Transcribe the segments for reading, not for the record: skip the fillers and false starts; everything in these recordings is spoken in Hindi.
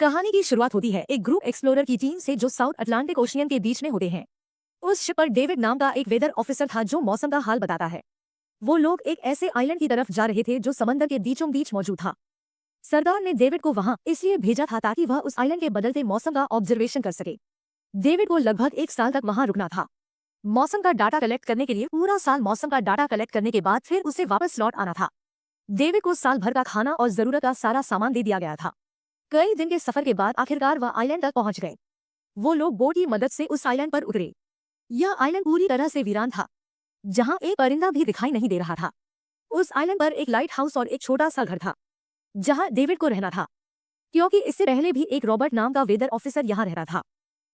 कहानी की शुरुआत होती है एक ग्रुप एक्सप्लोरर की टीम से जो साउथ अटलांटिक ओशियन के बीच में होते हैं। उस शिप पर डेविड नाम का एक वेदर ऑफिसर था जो मौसम का हाल बताता है। वो लोग एक ऐसे आइलैंड की तरफ जा रहे थे जो समंदर के बीचों बीच मौजूद था। सरदार ने डेविड को वहां इसलिए भेजा था ताकि वह उस आइलैंड के बदलते मौसम का ऑब्जर्वेशन कर सके। डेविड को लगभग 1 साल तक वहां रुकना था। मौसम का डाटा कलेक्ट करने के लिए पूरा साल मौसम का डाटा कलेक्ट करने के बाद फिर उसे वापस लौट आना था। डेविड को साल भर का खाना और जरूरत का सारा सामान दे दिया गया था। कई दिन के सफर के बाद आखिरकार वह आइलैंड तक पहुंच गए। वो लोग बोट की मदद से उस आइलैंड पर उतरे। यह आइलैंड पूरी तरह से वीरान था, जहां एक परिंदा भी दिखाई नहीं दे रहा था। उस आइलैंड पर एक लाइट हाउस और एक छोटा सा घर था, जहां डेविड को रहना था, क्योंकि इससे पहले भी एक रॉबर्ट नाम का वेदर ऑफिसर यहाँ रहता था।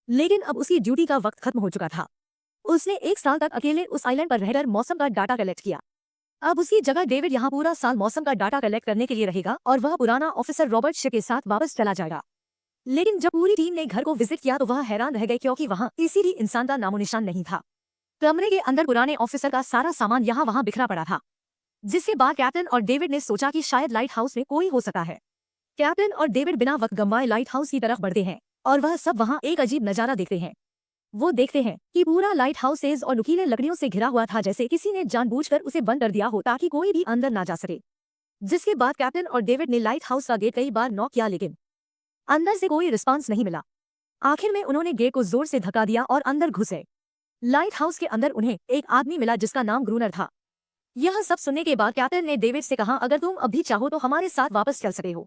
लेकिन अब उसकी ड्यूटी का वक्त खत्म हो चुका था। उसने 1 साल तक अकेले उस आइलैंड पर रहकर मौसम का डाटा कलेक्ट किया। अब उसकी जगह डेविड यहाँ पूरा साल मौसम का डाटा कलेक्ट करने के लिए रहेगा और वह पुराना ऑफिसर रॉबर्ट शे के साथ वापस चला जाएगा। लेकिन जब पूरी टीम ने घर को विजिट किया तो वह हैरान रह गए, क्योंकि वहाँ किसी भी इंसान का नामोनिशान नहीं था। कमरे के अंदर पुराने ऑफिसर का सारा सामान यहाँ वहाँ बिखरा पड़ा था, जिसके बाद कैप्टन और डेविड ने सोचा कि शायद लाइट हाउस में कोई हो सकता है। कैप्टन और डेविड बिना वक्त गंवाए लाइट हाउस की तरफ बढ़ते हैं और वह सब वहाँ एक अजीब नजारा देखते हैं। वो देखते हैं कि पूरा लाइट हाउस सेज और नुकीले लकड़ियों से घिरा हुआ था, जैसे किसी ने जानबूझकर उसे बंद कर दिया हो ताकि कोई भी अंदर ना जा सके। जिसके बाद कैप्टन और डेविड ने लाइट हाउस का गेट कई बार नॉक किया, लेकिन अंदर से कोई रिस्पांस नहीं मिला। आखिर में उन्होंने गेट को जोर से धक्का दिया और अंदर घुसे। लाइट हाउस के अंदर उन्हें एक आदमी मिला जिसका नाम ग्रूनर था। यह सब सुनने के बाद कैप्टन ने डेविड से कहा, अगर तुम अब भी चाहो तो हमारे साथ वापस चल सकते हो।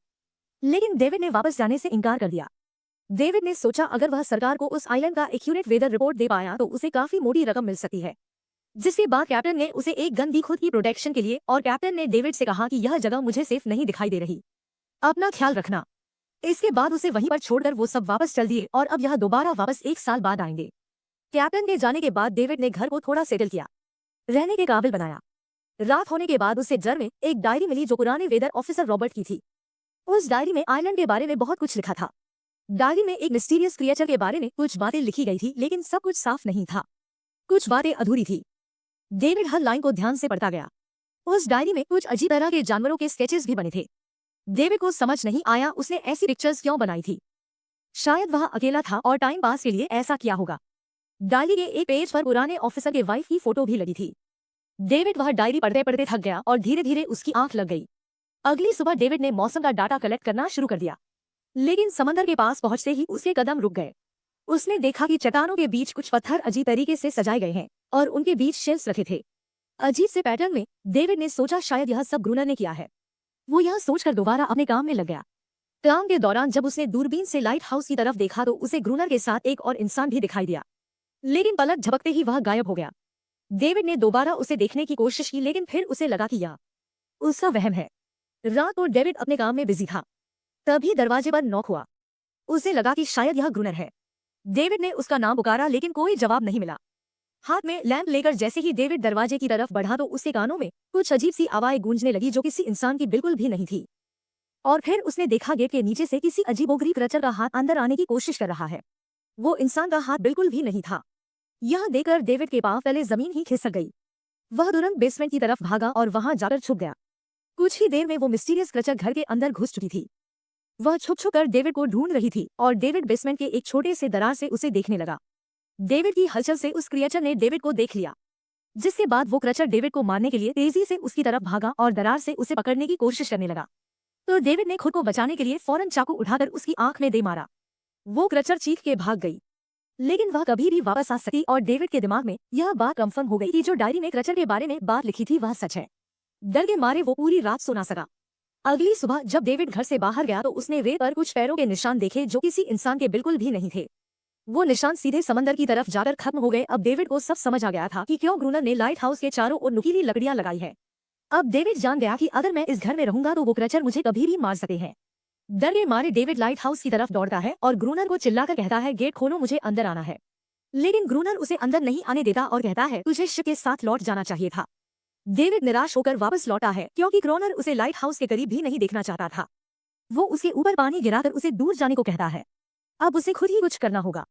लेकिन डेविड ने वापस जाने से इनकार कर दिया। डेविड ने सोचा अगर वह सरकार को उस आइलैंड का एक्यूरेट वेदर रिपोर्ट दे पाया तो उसे काफी मोटी रकम मिल सकती है। जिसके बाद कैप्टन ने उसे एक गन दी खुद की प्रोटेक्शन के लिए, और कैप्टन ने डेविड से कहा कि यह जगह मुझे सेफ नहीं दिखाई दे रही, अपना ख्याल रखना। इसके बाद उसे वहीं पर छोड़कर वो सब वापस चल दिए और अब यह दोबारा वापस 1 साल बाद आएंगे। कैप्टन के जाने के बाद डेविड ने घर को थोड़ा सेटल किया, रहने के काबिल बनाया। रात होने के बाद उसे जर में एक डायरी मिली जो पुराने वेदर ऑफिसर रॉबर्ट की थी। उस डायरी में आइलैंड के बारे में बहुत कुछ लिखा था। डायरी में एक मिस्टीरियस क्रिएचर के बारे में कुछ बातें लिखी गई थी, लेकिन सब कुछ साफ नहीं था, कुछ बातें अधूरी थी। डेविड हर लाइन को ध्यान से पढ़ता गया। उस डायरी में कुछ अजीब तरह के जानवरों के स्केचेस भी बने थे। डेविड को समझ नहीं आया उसने ऐसी पिक्चर्स क्यों बनाई थी। शायद वह अकेला था और टाइम पास के लिए ऐसा किया होगा। डायरी के एक पेज पर पुराने ऑफिसर के वाइफ की फोटो भी लगी थी। डेविड वह डायरी पढ़ते पढ़ते थक गया और धीरे धीरे उसकी आंख लग गई। अगली सुबह डेविड ने मौसम का डाटा कलेक्ट करना शुरू कर दिया, लेकिन समंदर के पास पहुंचते ही उसके कदम रुक गए। उसने देखा कि चट्टानों के बीच कुछ पत्थर अजीब तरीके से सजाए गए हैं और उनके बीच शेल्स रखे थे, अजीब से पैटर्न में। डेविड ने सोचा शायद यह सब ग्रूनर ने किया है। वो यह सोचकर दोबारा अपने काम में लग गया। काम के दौरान जब उसने दूरबीन से लाइट हाउस की तरफ देखा तो उसे ग्रूनर के साथ एक और इंसान भी दिखाई दिया, लेकिन पलक झपकते ही वह गायब हो गया। डेविड ने दोबारा उसे देखने की कोशिश की, लेकिन फिर उसे लगा कि यह उसका वहम है। रात को डेविड अपने काम में बिजी था, तभी दरवाजे पर नॉक हुआ। उसे लगा कि शायद यह ग्रूनर है। डेविड ने उसका नाम पुकारा, लेकिन कोई जवाब नहीं मिला। हाथ में लैंप लेकर जैसे ही डेविड दरवाजे की तरफ बढ़ा तो उसके कानों में कुछ अजीब सी आवाज गूंजने लगी जो किसी इंसान की बिल्कुल भी नहीं थी। और फिर उसने देखा गेट के नीचे से किसी अजीबोगरीब क्रिएचर का हाथ अंदर आने की कोशिश कर रहा है। वो इंसान का हाथ बिल्कुल भी नहीं था। यह देखकर डेविड के पांव तले जमीन ही खिसक गई। वह तुरंत बेसमेंट की तरफ भागा और वहां जाकर छुप गया। कुछ ही देर में वो मिस्टीरियस क्रिएचर घर के अंदर घुस चुकी थी। वह छुप छुप कर डेविड को ढूंढ रही थी और डेविड बेसमेंट के एक छोटे से दरार से उसे देखने लगा। डेविड की हलचल से उस क्रिएचर ने डेविड को देख लिया, जिसके बाद वो क्रिएचर डेविड को मारने के लिए तेजी से उसकी तरफ भागा और दरार से उसे पकड़ने की कोशिश करने लगा। तो डेविड ने खुद को बचाने के लिए फौरन चाकू उठाकर उसकी आंख में दे मारा। वो क्रिएचर चीख के भाग गई, लेकिन वह कभी भी वापस आ सकी और डेविड के दिमाग में यह बात कंफर्म हो गई कि जो डायरी में क्रिएचर के बारे में बात लिखी थी वह सच है। डर के मारे वो पूरी रात सो ना सका। अगली सुबह जब डेविड घर से बाहर गया तो उसने रेत पर कुछ पैरों के निशान देखे जो किसी इंसान के बिल्कुल भी नहीं थे। वो निशान सीधे समंदर की तरफ जाकर खत्म हो गए। अब डेविड को सब समझ आ गया था कि क्यों ग्रूनर ने लाइट हाउस के चारों ओर नुकीली लकड़ियां लगाई है। अब डेविड जान गया कि अगर मैं इस घर में रहूंगा तो वो क्रिएचर मुझे कभी भी मार सकते हैं। डर के मारे डेविड लाइट हाउस की तरफ दौड़ता है और ग्रूनर को चिल्लाकर कहता है, गेट खोलो, मुझे अंदर आना है। लेकिन ग्रूनर उसे अंदर नहीं आने देता और कहता है, तुझे शिप के साथ लौट जाना चाहिए था। डेविड निराश होकर वापस लौटा है, क्योंकि ग्रूनर उसे लाइट हाउस के करीब भी नहीं देखना चाहता था। वो उसके ऊपर पानी गिराकर उसे दूर जाने को कहता है। अब उसे खुद ही कुछ करना होगा।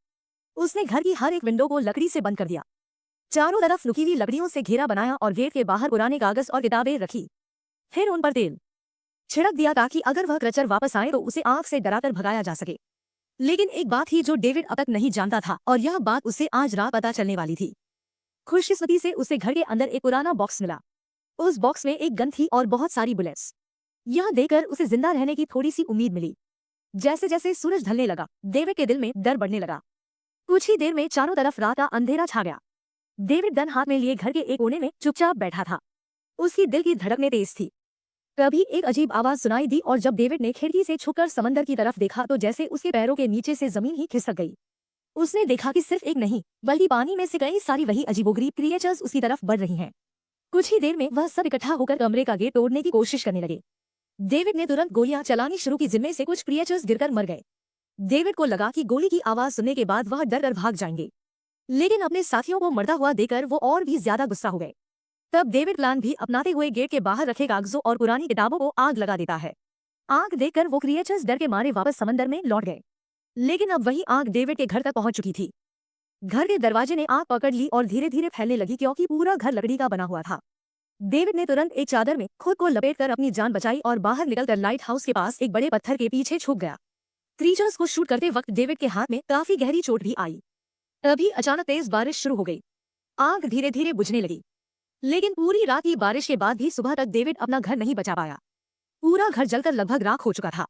उसने घर की हर एक विंडो को लकड़ी से बंद कर दिया, चारों तरफ नुकीली लकड़ियों से घेरा बनाया और गेट के बाहर पुराने कागज और किताबें रखी। फिर उन पर तेल, छिड़क दिया ताकि अगर वह क्रेचर वापस आए तो उसे आग से डराकर भगाया जा सके। लेकिन एक बात थी जो डेविड अब तक नहीं जानता था और यह बात उसे आज रात पता चलने वाली थी। खुशकिस्मती से उसे घर के अंदर एक पुराना बॉक्स मिला। उस बॉक्स में एक गन थी और बहुत सारी बुलेट्स। यह देखकर उसे जिंदा रहने की थोड़ी सी उम्मीद मिली। जैसे जैसे सूरज ढलने लगा, डेविड के दिल में डर बढ़ने लगा। कुछ ही देर में चारों तरफ रात का अंधेरा छा गया। डेविड गन हाथ में लिए घर के एक कोने में चुपचाप बैठा था। उसकी दिल की धड़कनें तेज थी। तभी एक अजीब आवाज सुनाई दी और जब डेविड ने खिड़की से छुपकर समंदर की तरफ देखा तो जैसे उसके पैरों के नीचे से जमीन ही खिसक गई। उसने देखा कि सिर्फ एक नहीं बल्कि पानी में से कई सारी वही अजीबोगरीब क्रिएचर्स उसकी तरफ बढ़ रही हैं। कुछ ही देर में वह सब इकट्ठा होकर कमरे का गेट तोड़ने की कोशिश करने लगे। डेविड ने तुरंत गोलियां चलानी शुरू की जिनमें से कुछ क्रिएचर्स गिरकर मर गए। डेविड को लगा कि गोली की आवाज सुनने के बाद वह डर कर भाग जाएंगे, लेकिन अपने साथियों को मरता हुआ देखकर वो और भी ज्यादा गुस्सा हो गए। तब डेविड प्लान भी अपनाते हुए गेट के बाहर रखे कागजों और पुरानी किताबों को आग लगा देता है। आग देखकर वो क्रिएचर्स डर के मारे वापस समंदर में लौट गए, लेकिन अब वही आग डेविड के घर तक पहुंच चुकी थी। घर के दरवाजे ने आग पकड़ ली और धीरे धीरे फैलने लगी क्योंकि पूरा घर लकड़ी का बना हुआ था। डेविड ने तुरंत एक चादर में खुद को लपेटकर अपनी जान बचाई और बाहर निकलकर लाइट हाउस के पास एक बड़े पत्थर के पीछे छुप गया। क्रीचर्स को शूट करते वक्त डेविड के हाथ में काफी गहरी चोट भी आई। तभी अचानक तेज बारिश शुरू हो गई। आग धीरे धीरे बुझने लगी, लेकिन पूरी रात की बारिश के बाद भी सुबह तक डेविड अपना घर नहीं बचा पाया। पूरा घर जलकर लगभग राख हो चुका था।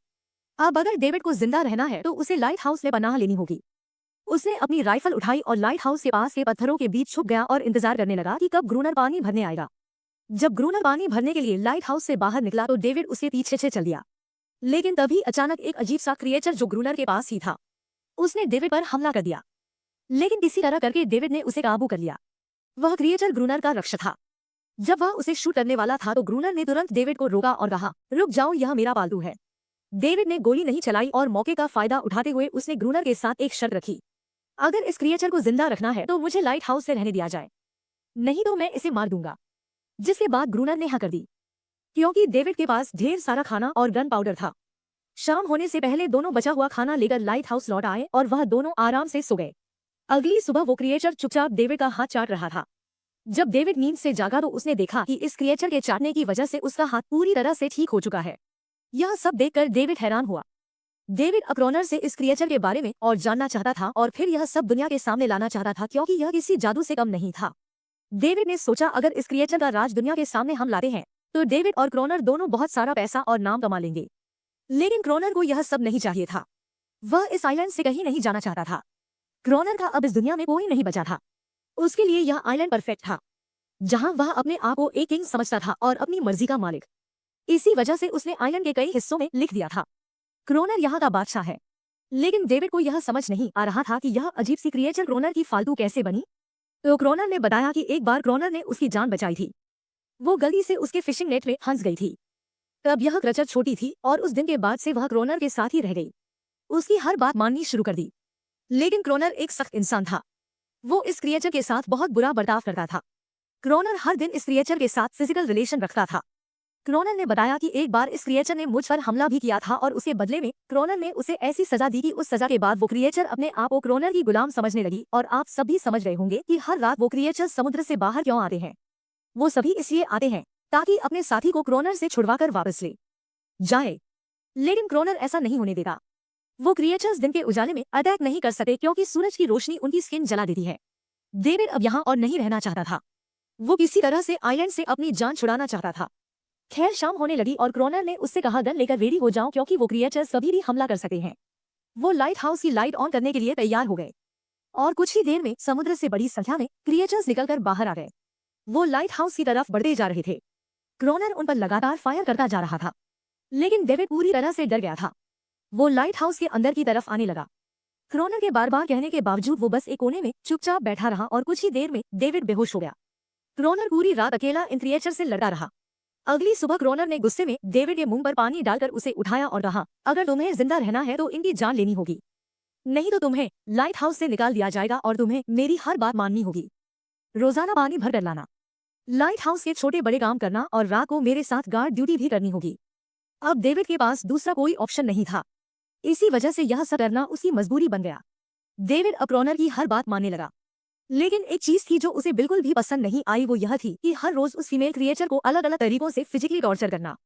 अब अगर डेविड को जिंदा रहना है तो उसे लाइट हाउस में पनाह लेनी होगी। उसने अपनी राइफल उठाई और लाइट हाउस के पास के पत्थरों के बीच छुप गया और इंतजार करने लगा कि कब ग्रूनर पानी भरने आएगा। जब ग्रूनर पानी भरने के लिए लाइट हाउस से बाहर निकला तो डेविड उसके पीछे से चल दिया। लेकिन तभी अचानक एक अजीब सा क्रिएचर जो ग्रूनर के पास ही था, उसने डेविड पर हमला कर दिया। लेकिन किसी तरह करके डेविड ने उसे काबू कर लिया। वह क्रिएचर ग्रूनर का रक्षक था। जब वह उसे शूट करने वाला था तो ग्रूनर ने तुरंत डेविड को रोका और कहा, रुक जाओ, यह मेरा पालतू है। डेविड ने गोली नहीं चलाई और मौके का फायदा उठाते हुए उसने ग्रूनर के साथ एक शर्त रखी, अगर इस क्रिएचर को जिंदा रखना है तो मुझे लाइट हाउस से रहने दिया जाए, नहीं तो मैं इसे मार दूंगा। जिसके बाद ग्रूनर ने हाँ कर दी, क्योंकि डेविड के पास ढेर सारा खाना और गन पाउडर था। शाम होने से पहले दोनों बचा हुआ खाना लेकर लाइट हाउस लौट आए और वह दोनों आराम से सो गए। अगली सुबह वो क्रिएचर चुपचाप डेविड का हाथ चाट रहा था। जब डेविड नींद से जागा तो उसने देखा कि इस क्रिएचर के चाटने की वजह से उसका हाथ पूरी तरह से ठीक हो चुका है। यह सब देखकर डेविड हैरान हुआ। डेविड अक्रोनर से इस क्रिएचर के बारे में और जानना चाहता था और फिर यह सब दुनिया के सामने लाना चाहता था, क्योंकि यह किसी जादू से कम नहीं था। डेविड ने सोचा, अगर इस क्रिएचर का राज दुनिया के सामने हम लाते हैं तो डेविड और क्रोनर दोनों बहुत सारा पैसा और नाम कमा लेंगे। लेकिन क्रोनर को यह सब नहीं चाहिए था। वह इस आइलैंड से कहीं नहीं जाना चाहता था। क्रोनर का अब इस दुनिया में कोई नहीं बचा था। उसके लिए यह आइलैंड परफेक्ट था, जहां वह अपने आप को एक किंग समझता था और अपनी मर्जी का मालिक। इसी वजह से उसने आइलैंड के कई हिस्सों में लिख दिया था, क्रोनर यहाँ का बादशाह है। लेकिन डेविड को यह समझ नहीं आ रहा था कि यह अजीब सी क्रिएचर क्रोनर की फालतू कैसे बनी। तो क्रोनर ने बताया कि एक बार क्रोनर ने उसकी जान बचाई थी। वो गलती से उसके फिशिंग नेट में फंस गई थी। तब यह क्रिएचर छोटी थी और उस दिन के बाद से वह क्रोनर के साथ ही रह गई। उसकी हर बात माननी शुरू कर दी। लेकिन क्रोनर एक सख्त इंसान था। वो इस क्रिएचर के साथ बहुत बुरा बर्ताव करता था। क्रोनर हर दिन इस क्रिएचर के साथ फिजिकल रिलेशन रखता था। क्रोनर ने बताया कि एक बार इस क्रिएचर ने मुझ पर हमला भी किया था और उसके बदले में क्रोनर ने उसे ऐसी सजा दी कि उस सजा के बाद वो क्रिएचर अपने आप को क्रोनर की गुलाम समझने लगी। और आप सभी समझ रहे होंगे कि हर रात वो क्रिएचर समुद्र से बाहर क्यों आते हैं। वो सभी इसलिए आते हैं ताकि अपने साथी को क्रोनर से छुड़वाकर वापस ले जाए। लेकिन क्रोनर ऐसा नहीं होने देगा। वो क्रिएचर्स दिन के उजाले में अटैक नहीं कर सकते क्योंकि सूरज की रोशनी उनकी स्किन जला देती है। डेविड अब यहाँ और नहीं रहना चाहता था। वो किसी तरह से आइलैंड से अपनी जान छुड़ाना चाहता था। खैर शाम होने लगी और क्रोनर ने उससे कहा, गन लेकर रेडी हो जाओ क्योंकि वो क्रिएचर्स कभी भी हमला कर सकते हैं। वो लाइट हाउस की लाइट ऑन करने के लिए तैयार हो गए और कुछ ही देर में समुद्र से बड़ी संख्या में क्रिएचर्स निकलकर बाहर आ गए। वो लाइट हाउस की तरफ बढ़ते जा रहे थे। क्रोनर उन पर लगातार फायर करता जा रहा था, लेकिन डेविड पूरी तरह से डर गया था। वो लाइट हाउस के अंदर की तरफ आने लगा। क्रोनर के बार बार कहने के बावजूद वो बस एक कोने में चुपचाप बैठा रहा और कुछ ही देर में डेविड बेहोश हो गया। क्रोनर पूरी रात अकेला इन क्रिएचर से लड़ा रहा। अगली सुबह क्रोनर ने गुस्से में डेविड के मुंह पर पानी डालकर उसे उठाया और कहा, अगर तुम्हें जिंदा रहना है तो इनकी जान लेनी होगी, नहीं तो तुम्हें लाइट हाउस से निकाल दिया जाएगा और तुम्हें मेरी हर बात माननी होगी। रोजाना पानी भर कर लाना, लाइट हाउस के छोटे बड़े काम करना और रात को मेरे साथ गार्ड ड्यूटी भी करनी होगी। अब डेविड के पास दूसरा कोई ऑप्शन नहीं था। इसी वजह से यह सब करना उसकी मजबूरी बन गया। डेविड अब क्रोनर की हर बात मानने लगा। लेकिन एक चीज थी जो उसे बिल्कुल भी पसंद नहीं आई, वो यह थी कि हर रोज उस फीमेल क्रिएचर को अलग अलग तरीकों से फिजिकली टॉर्चर करना।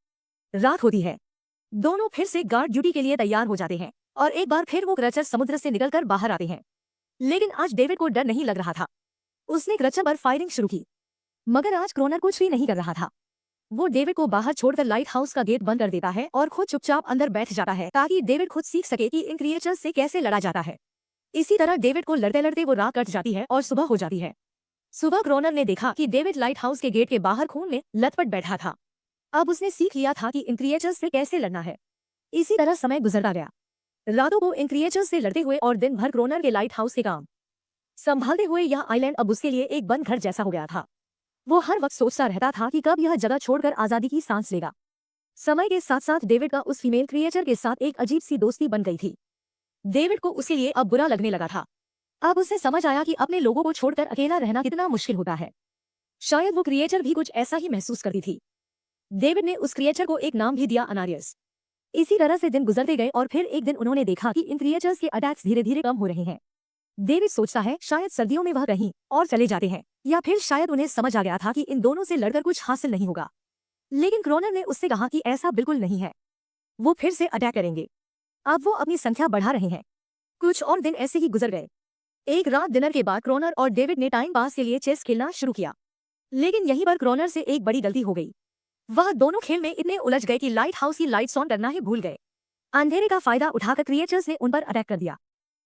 रात होती है, दोनों फिर से गार्ड ड्यूटी के लिए तैयार हो जाते हैं और एक बार फिर वो क्रचर समुद्र से निकलकर बाहर आते हैं। लेकिन आज डेविड को डर नहीं लग रहा था। उसने क्रचर पर फायरिंग शुरू की, मगर आज क्रोनर कुछ भी नहीं कर रहा था। वो डेविड को बाहर छोड़कर लाइट हाउस का गेट बंद कर देता है और खुद चुपचाप अंदर बैठ जाता है ताकि डेविड खुद सीख सके कि इन क्रिएचर्स से कैसे लड़ा जाता है। इसी तरह डेविड को लड़ते लड़ते वो रात कट जाती है और सुबह हो जाती है। सुबह क्रोनर ने देखा कि डेविड लाइट हाउस के गेट के बाहर खून में लथपथ बैठा था। अब उसने सीख लिया था कि इन क्रिएचर्स से कैसे लड़ना है। इसी तरह समय गुजरता गया। रातों को इन क्रिएचर्स से लड़ते हुए और दिन भर क्रोनर के लाइट हाउस के काम संभालते हुए यह आइलैंड अब उसके लिए एक बंद घर जैसा हो गया था। वो हर वक्त सोचता रहता था कि कब यह जगह छोड़कर आजादी की सांस लेगा। समय के साथ साथ डेविड का उस फीमेल क्रिएचर के साथ एक अजीब सी दोस्ती बन गई थी। डेविड को उसके लिए अब बुरा लगने लगा था। अब उसे समझ आया कि अपने लोगों को छोड़कर अकेला रहना कितना मुश्किल होता है। शायद वो क्रिएचर भी कुछ ऐसा ही महसूस करती थी। डेविड ने उस क्रिएचर को एक नाम भी दिया, अनारियस। इसी तरह से दिन गुजरते गए और फिर एक दिन उन्होंने देखा कि इन क्रिएचर्स के अटैक्स धीरे धीरे कम हो रहे हैं। डेविड सोचता है शायद सर्दियों में वह कहीं और चले जाते हैं, या फिर शायद उन्हें समझ आ गया था कि इन दोनों से लड़कर कुछ हासिल नहीं होगा। लेकिन क्रोनर ने उससे कहा कि ऐसा बिल्कुल नहीं है, वो फिर से अटैक करेंगे। अब वो अपनी संख्या बढ़ा रहे हैं। कुछ और दिन ऐसे ही गुजर गए। एक रात डिनर के बाद क्रोनर और डेविड ने टाइम पास के लिए चेस खेलना शुरू किया। लेकिन यहीं पर क्रोनर से एक बड़ी गलती हो गई। वह दोनों खेल में इतने उलझ गए कि लाइट हाउस की लाइट्स ऑन करना ही भूल गए। अंधेरे का फायदा उठाकर क्रिएचर्स ने उन पर अटैक कर दिया।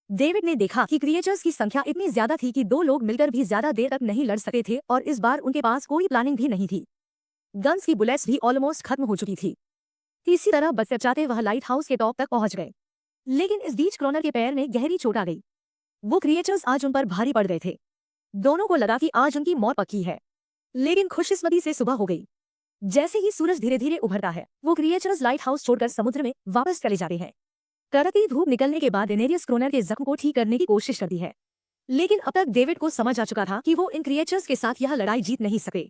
डेविड ने देखा कि क्रिएचर्स की संख्या इतनी ज्यादा थी कि दो लोग मिलकर भी ज्यादा देर तक नहीं लड़ सकते थे और इस बार उनके पास कोई प्लानिंग भी नहीं थी। गन्स की बुलेट्स भी ऑलमोस्ट खत्म हो चुकी थी। इसी तरह बचते वह लाइट हाउस के टॉप तक पहुंच गए। लेकिन इस बीच क्रोनर के पैर में गहरी चोट आ गई। वो क्रिएचर्स आज उन पर भारी पड़ गए थे। दोनों को लगा कि आज उनकी मौत पक्की है। लेकिन खुशकिस्मती से सुबह हो गई। जैसे ही सूरज धीरे धीरे उभरता है, वो क्रिएचर्स लाइट हाउस छोड़कर समुद्र में वापस चले जाते हैं। कड़कती धूप निकलने के बाद डेनेरियस क्रोनर के जख्म को ठीक करने की कोशिश करती है। लेकिन अब तक डेविड को समझ आ चुका था कि वो इन क्रिएचर्स के साथ यह लड़ाई जीत नहीं सके।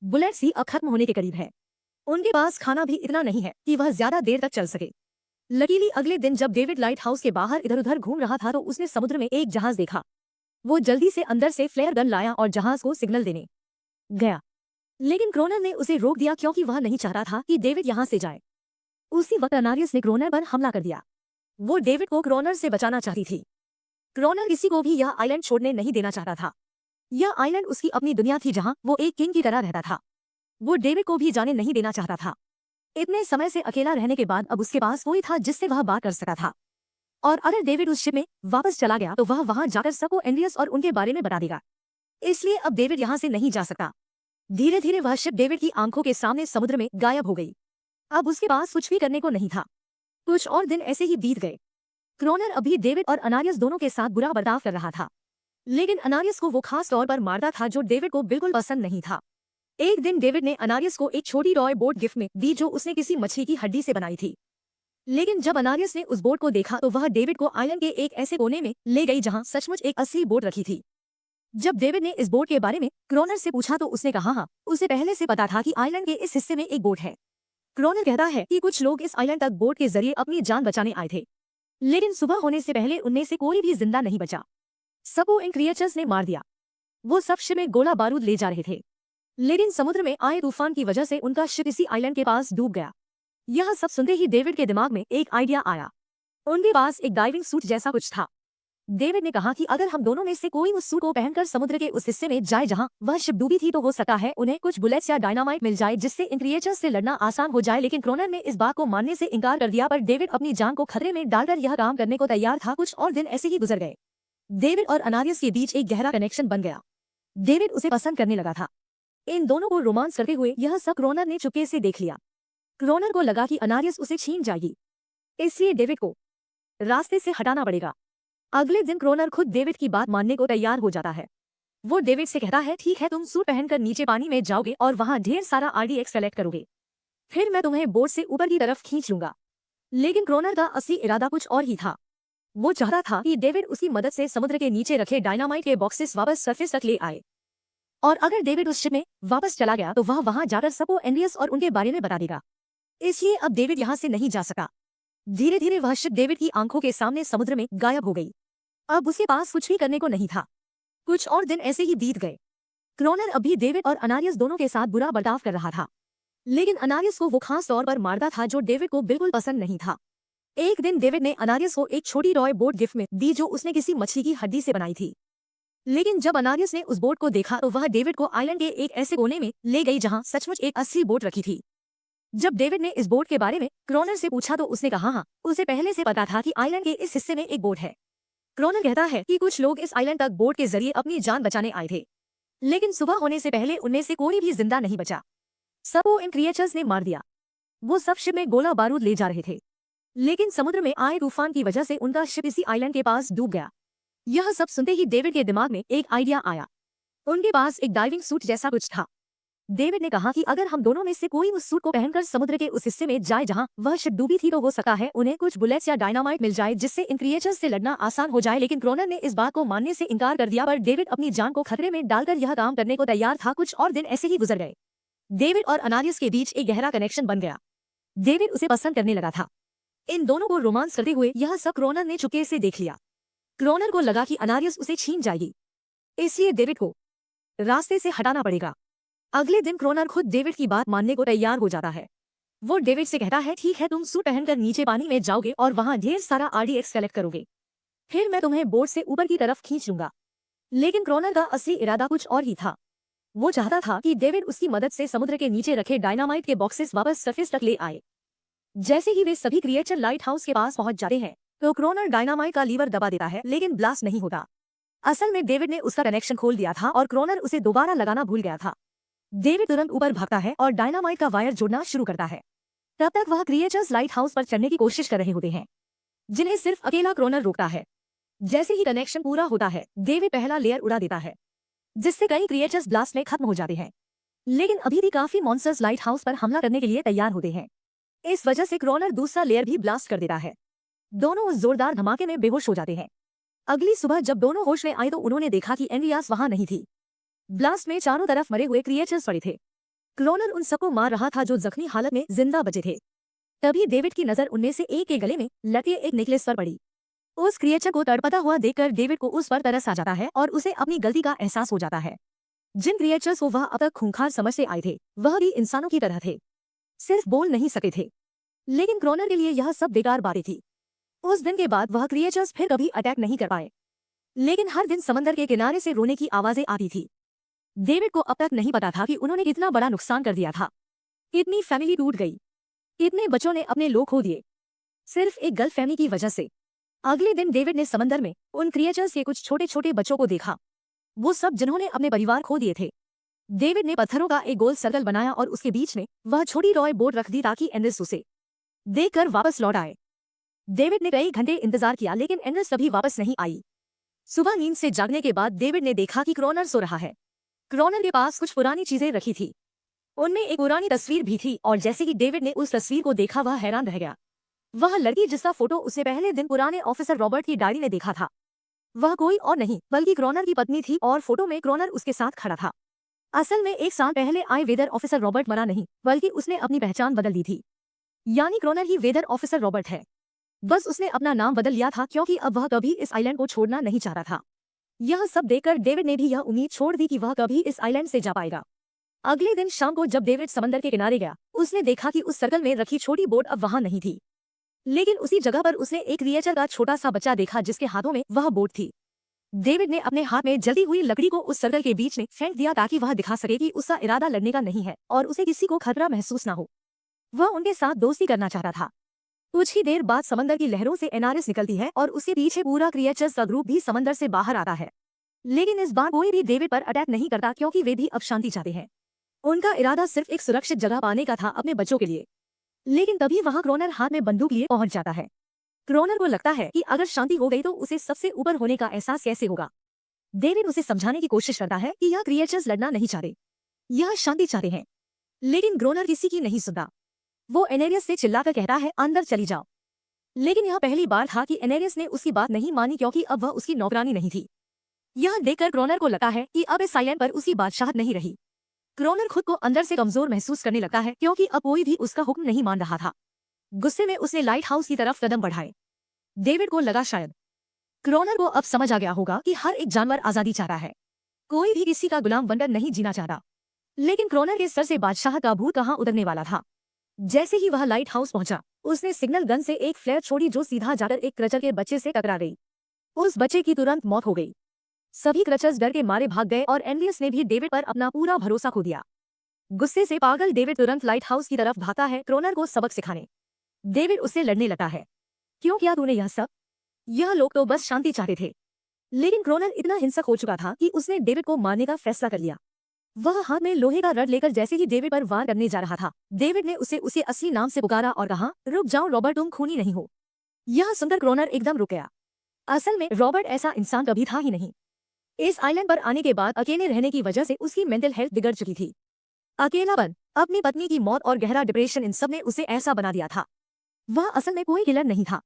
बुलेट्स ही अब खत्म होने के करीब है। उनके पास खाना भी इतना नहीं है कि वह ज्यादा देर तक चल सके। लकीली अगले दिन जब डेविड लाइट हाउस के बाहर इधर उधर घूम रहा था तो उसने समुद्र में एक जहाज देखा। वो जल्दी से अंदर से फ्लेयर गन लाया और जहाज को सिग्नल देने गया। लेकिन क्रोनर ने उसे रोक दिया क्योंकि वह नहीं चाहता था कि डेविड यहाँ से जाए। उसी वक्त अनारियस ने क्रोनर पर हमला कर दिया। वो डेविड को क्रोनर से बचाना चाहती थी। क्रोनर किसी को भी यह आइलैंड छोड़ने नहीं देना चाहता था। यह आइलैंड उसकी अपनी दुनिया थी जहां वो एक किंग की तरह रहता था। वो डेविड को भी जाने नहीं देना चाहता था। इतने समय से अकेला रहने के बाद अब उसके पास कोई था जिससे वह बात कर सका था। और अगर डेविड उस शिप में वापस चला गया तो वह वहां जाकर सबको एंड्रियस और उनके बारे में बता देगा। इसलिए अब डेविड यहाँ से नहीं जा सकता। धीरे धीरे वह शिप डेविड की आंखों के सामने समुद्र में गायब हो गई। अब उसके पास कुछ भी करने को नहीं था। कुछ और दिन ऐसे ही बीत गए। क्रोनर अभी डेविड और अनारियस दोनों के साथ बुरा बर्ताव कर रहा था। लेकिन अनारियस को वो खास तौर पर मारता था जो डेविड को बिल्कुल पसंद नहीं था। एक दिन डेविड ने अनारियस को एक छोटी टॉय बोट गिफ्ट में दी जो उसने किसी मछली की हड्डी से बनाई थी। लेकिन जब अनारियस ने उस बोट को देखा तो वह डेविड को आइलैंड के एक ऐसे कोने में ले गई जहां सचमुच एक असली बोट रखी थी। जब डेविड ने इस बोट के बारे में क्रोनर से पूछा तो उसने कहा हाँ, उसे पहले से पता था कि आइलैंड के इस हिस्से में एक बोट है। क्रोनर कहता है कि कुछ लोग इस आइलैंड तक बोट के जरिए अपनी जान बचाने आए थे। लेकिन सुबह होने से पहले उनमें से कोई भी जिंदा नहीं बचा। सबको इन क्रिएचर्स ने मार दिया। वो सब शिप में गोला बारूद ले जा रहे थे। लेकिन समुद्र में आए तूफान की वजह से उनका शिप इसी आइलैंड के पास डूब गया। यह सब सुनते ही डेविड के दिमाग में एक आइडिया आया। उनके पास एक डाइविंग सूट जैसा कुछ था। डेविड ने कहा कि अगर हम दोनों में से कोई उस सूट को पहनकर समुद्र के उस हिस्से में जाए जहां वह शिप डूबी थी तो हो सकता है उन्हें कुछ बुलेट्स या डायनामाइट मिल जाए जिससे इन क्रिएचर्स से लड़ना आसान हो जाए। लेकिन क्रोनर ने इस बात को मानने से इनकार कर दिया, पर डेविड अपनी जान को खतरे में डालकर यह काम करने को तैयार था। कुछ और दिन ऐसे ही गुजर गए। डेविड और अनारियस के बीच एक गहरा कनेक्शन बन गया। डेविड उसे पसंद करने लगा था। इन दोनों को रोमांस करते हुए यह सब क्रोनर ने चुपके से देख लिया। क्रोनर को लगा कि अनारियस उसे छीन जाएगी, इसलिए डेविड को रास्ते से हटाना पड़ेगा। अगले दिन क्रोनर खुद डेविड की बात मानने को तैयार हो जाता है। वो डेविड से कहता है ठीक है, तुम सूट पहनकर नीचे पानी में जाओगे और वहां ढेर सारा RDX कलेक्ट करोगे, फिर मैं तुम्हें बोट से ऊपर की तरफ खींच लूंगा। लेकिन क्रोनर का असली इरादा कुछ और ही था। वो चाहता था कि डेविड उसकी मदद से समुद्र के नीचे रखे डायनामाइट के बॉक्सेस वापस सरफेस तक ले आए, और अगर डेविड उस शिप में वापस चला गया तो वह वहां जाकर सबको एंड्रियस और उनके बारे में बता देगा। इसलिए अब डेविड यहाँ से नहीं जा सका। धीरे धीरे वह शिप डेविड की आंखों के सामने समुद्र में गायब हो गई। अब उसके पास कुछ भी करने को नहीं था। कुछ और दिन ऐसे ही बीत गए। क्रोनर अभी डेविड और अनारियस दोनों के साथ बुरा बर्ताव कर रहा था। लेकिन अनारियस को वो खास तौर पर मारता था जो डेविड को बिल्कुल पसंद नहीं था। एक दिन डेविड ने अनारियस को एक छोटी टॉय बोट गिफ्ट में दी जो उसने किसी मछली की हड्डी से बनाई थी। लेकिन जब अनारियस ने उस बोट को देखा तो वह डेविड को आइलैंड के एक ऐसे कोने में ले गई जहां सचमुच एक असली बोट रखी थी। जब डेविड ने इस बोट के बारे में क्रोनर से पूछा तो उसने कहा हाँ, उसे पहले से पता था कि आइलैंड के इस हिस्से में एक बोट है। क्रोनर कहता है कि कुछ लोग इस आइलैंड तक बोट के जरिए अपनी जान बचाने आए थे, लेकिन सुबह होने से पहले उनमें से कोई भी जिंदा नहीं बचा। सबको इन क्रिएचर्स ने मार दिया। वो सब शिप में गोला बारूद ले जा रहे थे, लेकिन समुद्र में आए तूफान की वजह से उनका शिप इसी आइलैंड के पास डूब गया। यह सब सुनते ही डेविड के दिमाग में एक आइडिया आया। उनके पास एक डाइविंग सूट जैसा कुछ था। डेविड ने कहा कि अगर हम दोनों में से कोई उस सूट को पहनकर समुद्र के उस हिस्से में जाए जहां वह शिप डूबी थी तो हो सकता है उन्हें कुछ बुलेट्स या डायनामाइट मिल जाए जिससे इन क्रिएचर्स से लड़ना आसान हो जाए। लेकिन क्रोनर ने इस बात को मानने से इनकार कर दिया, पर डेविड अपनी जान को खतरे में डालकर यह काम करने को तैयार था। कुछ और दिन ऐसे ही गुजर गए। डेविड और अनारियस के बीच एक गहरा कनेक्शन बन गया। डेविड उसे पसंद करने लगा था। इन दोनों को रोमांस करते हुए यह सब क्रोनर ने चुपके से देख लिया। क्रोनर को लगा कि अनारियस उसे छीन जाएगी, इसलिए डेविड को रास्ते से हटाना पड़ेगा। अगले दिन क्रोनर खुद डेविड की बात मानने को तैयार हो जाता है। वो डेविड से कहता है, ठीक है, तुम सूट पहनकर नीचे पानी में जाओगे और वहां ढेर सारा RDX कलेक्ट करोगे, फिर मैं तुम्हें बोट से ऊपर की तरफ खींच लूंगा। लेकिन क्रोनर का असली इरादा कुछ और ही था। वो चाहता था कि डेविड उसकी मदद से समुद्र के नीचे रखे डायनामाइट के बॉक्सेस वापस सरफेस तक ले आए। जैसे ही वे सभी क्रिएचर लाइट हाउस के पास पहुंच जाते हैं तो क्रोनर डायनामाइट का लीवर दबा देता है, लेकिन ब्लास्ट नहीं होता। असल में डेविड ने उसका कनेक्शन खोल दिया था और क्रोनर उसे दोबारा लगाना भूल गया था। डेविड तुरंत ऊपर भागता है और डायनामाइट का वायर जोड़ना शुरू करता है। तब तक वह क्रिएचर्स लाइट हाउस पर चढ़ने की कोशिश कर रहे होते हैं, जिन्हें सिर्फ अकेला क्रोनर रोकता है। जैसे ही कनेक्शन पूरा होता है डेविड पहला लेयर उड़ा देता है, जिससे कई क्रिएचर्स ब्लास्ट में खत्म हो जाते हैं। लेकिन अभी भी काफी मॉन्स्टर्स लाइट हाउस पर हमला करने के लिए तैयार होते हैं। इस वजह से क्रोनर दूसरा लेयर भी ब्लास्ट कर देता है। दोनों उस जोरदार धमाके में बेहोश हो जाते हैं। अगली सुबह जब दोनों होश में आए तो उन्होंने देखा कि एनरियास वहां नहीं थी। ब्लास्ट में चारों तरफ मरे हुए क्रिएचर्स पड़े थे। क्रोनर उन सबको मार रहा था जो जख्मी हालत में जिंदा बचे थे। तभी डेविड की नजर उनमें से एक के गले में लटके एक नेकलेस पर पड़ी। उस क्रिएचर को तड़पता हुआ देखकर डेविड को उस पर तरस आ जाता है और उसे अपनी गलती का एहसास हो जाता है। जिन क्रिएचर्स को वह अब तक खूंखार समझ से आए थे वह भी इंसानों की तरह थे, सिर्फ बोल नहीं सके थे। लेकिन क्रोनर के लिए यह सब बेकार बातें थी। उस दिन के बाद वह क्रिएचर्स फिर कभी अटैक नहीं कर पाए, लेकिन हर दिन समंदर के किनारे से रोने की आवाजें आती थी। डेविड को अब तक नहीं पता था कि उन्होंने कितना बड़ा नुकसान कर दिया था। कितनी फैमिली टूट गई, कितने बच्चों ने अपने लोग खो दिए, सिर्फ एक गर्ल फैमिली की वजह से। अगले दिन डेविड ने समंदर में उन क्रिएचर्स के कुछ छोटे छोटे बच्चों को देखा, वो सब जिन्होंने अपने परिवार खो दिए थे। डेविड ने पत्थरों का एक गोल सर्कल बनाया और उसके बीच में वह छोटी टॉय बोट रख दी ताकि एंड्रेस उसे देखकर वापस लौट आए। डेविड ने कई घंटे इंतजार किया लेकिन एंड्रेस कभी वापस नहीं आई। सुबह नींद से जागने के बाद डेविड ने देखा कि क्रोनर सो रहा है। क्रोनर के पास कुछ पुरानी चीजें रखी थी, उनमें एक पुरानी तस्वीर भी थी और जैसे कि डेविड ने उस तस्वीर को देखा वह हैरान रह गया। वह लड़की जिसका फोटो उसे पहले दिन पुराने ऑफिसर रॉबर्ट की डायरी में देखा था, वह कोई और नहीं बल्कि क्रोनर की पत्नी थी और फोटो में क्रोनर उसके साथ खड़ा था। असल में एक साल पहले आए वेदर ऑफिसर रॉबर्ट मरा नहीं बल्कि उसने अपनी पहचान बदल दी थी। यानी क्रोनर ही वेदर ऑफिसर रॉबर्ट है, बस उसने अपना नाम बदल लिया था क्योंकि अब वह कभी इस आइलैंड को छोड़ना नहीं चाह रहा था। यह सब देखकर डेविड ने भी यह उम्मीद छोड़ दी कि वह कभी इस आइलैंड से जा पाएगा। अगले दिन शाम को जब डेविड समंदर के किनारे गया उसने देखा कि उस सर्कल में रखी छोटी बोट अब वहां नहीं थी, लेकिन उसी जगह पर उसने एक क्रिएचर का छोटा सा बच्चा देखा जिसके हाथों में वह बोट थी। डेविड ने अपने हाथ में जलती हुई लकड़ी को उस सर्कल के बीच में फेंक दिया ताकि वह दिखा सके कि उसका इरादा लड़ने का नहीं है और उसे किसी को खतरा महसूस न हो। वह उनके साथ दोस्ती करना चाहता था। कुछ ही देर बाद समंदर की लहरों से एनआरएस निकलती है और उसके पीछे पूरा क्रिएचर्स का ग्रुप भी समंदर से बाहर आता है। लेकिन इस बार कोई भी डेविड पर अटैक नहीं करता क्योंकि वे भी अब शांति चाहते हैं। उनका इरादा सिर्फ एक सुरक्षित जगह पाने का था अपने बच्चों के लिए। लेकिन तभी वहां क्रोनर हाथ में बंदूक लिए पहुंच जाता है। क्रोनर को लगता है कि अगर शांति हो गई तो उसे सबसे ऊपर होने का एहसास कैसे होगा। डेविड उसे समझाने की कोशिश करता है कि यह क्रिएचर्स लड़ना नहीं चाहते, यह शांति चाहते हैं। लेकिन क्रोनर किसी की नहीं सुनता। वो एनेरियस से चिल्लाकर कहता है, अंदर चली जाओ। लेकिन यह पहली बार था कि एनेरियस ने उसकी बात नहीं मानी क्योंकि अब वह उसकी नौकरानी नहीं थी। यह देखकर क्रोनर को लगता है कि अब इस आइलैंड पर उसकी बादशाहत नहीं रही। क्रोनर खुद को अंदर से कमजोर महसूस करने लगता है क्योंकि अब कोई भी उसका हुक्म नहीं मान रहा था। गुस्से में उसने लाइट हाउस की तरफ कदम बढ़ाए। डेविड को लगा शायद क्रोनर को अब समझ आ गया होगा कि हर एक जानवर आजादी चाहता है, कोई भी किसी का गुलाम बनकर नहीं जीना चाहता। लेकिन क्रोनर के सर से बादशाह का भूत कहाँ उतरने वाला था। जैसे ही वह लाइट हाउस पहुंचा, उसने सिग्नल गन से एक फ्लेयर छोड़ी जो सीधा जाकर एक क्रचर के बच्चे से टकरा गई। उस बच्चे की तुरंत मौत हो गई। सभी क्रचर्स डर के मारे भाग गए और एनलियस ने भी डेविड पर अपना पूरा भरोसा खो दिया। गुस्से से पागल डेविड तुरंत लाइट हाउस की तरफ भागता है क्रोनर को सबक सिखाने। डेविड उससे लड़ने लगता है। क्यों किया तूने यह सब? यह लोग तो बस शांति चाहते थे। लेकिन क्रोनर इतना हिंसक हो चुका था कि उसने डेविड को मारने का फैसला कर लिया। वह हाथ में लोहे का रड लेकर जैसे ही डेविड पर वार करने जा रहा था, डेविड ने उसे असली नाम से पुकारा और कहा, रुक जाओ रॉबर्ट, तुम खूनी नहीं हो। यह सुनकर क्रोनर एकदम रुक गया। असल में रॉबर्ट ऐसा इंसान कभी था ही नहीं। इस आइलैंड पर आने के बाद अकेले रहने की वजह से उसकी मेंटल हेल्थ बिगड़ चुकी थी। अकेलापन, अपनी पत्नी की मौत और गहरा डिप्रेशन, इन सब ने उसे ऐसा बना दिया था। वह असल में कोई किलर नहीं था,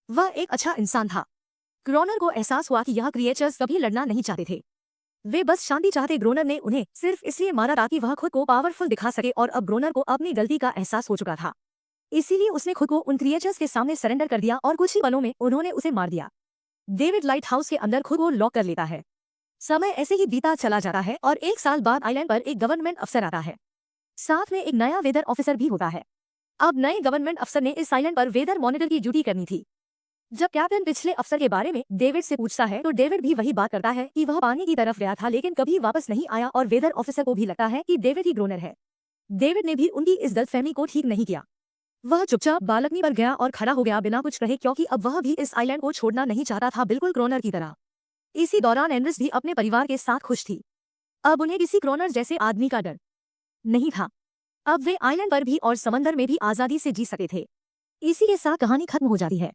वह एक अच्छा इंसान था। क्रोनर को एहसास हुआ कि यह क्रिएचर्स कभी लड़ना नहीं चाहते थे, वे बस शांति चाहते। ग्रोनर ने उन्हें सिर्फ इसलिए मारा ताकि वह खुद को पावरफुल दिखा सके और अब ग्रोनर को अपनी गलती का एहसास हो चुका था। इसीलिए उसने खुद को उन क्रिएचर्स के सामने सरेंडर कर दिया और कुछ ही पलों में उन्होंने उसे मार दिया। डेविड लाइट हाउस के अंदर खुद को लॉक कर लेता है। समय ऐसे ही बीता चला जाता है और 1 साल बाद आइलैंड पर एक गवर्नमेंट अफसर आता है। साथ में एक नया वेदर ऑफिसर भी होता है। अब नए गवर्नमेंट अफसर ने इस आइलैंड पर वेदर मॉनिटर की ड्यूटी करनी थी। जब कैप्टन पिछले अफसर के बारे में डेविड से पूछता है तो डेविड भी वही बात करता है कि वह पानी की तरफ गया था लेकिन कभी वापस नहीं आया और वेदर ऑफिसर को भी लगता है कि डेविड ही ग्रोनर है। डेविड ने भी उनकी इस गलतफहमी को ठीक नहीं किया। वह चुपचाप बालकनी पर गया और खड़ा हो गया बिना कुछ कहे, क्योंकि अब वह भी इस आइलैंड को छोड़ना नहीं चाहता था, बिल्कुल क्रोनर की तरह। इसी दौरान एनरिस भी अपने परिवार के साथ खुश थी। अब उन्हें किसी क्रोनर जैसे आदमी का डर नहीं था। अब वे आइलैंड पर भी और समंदर में भी आजादी से जी सकते थे। इसी के साथ कहानी खत्म हो जाती है।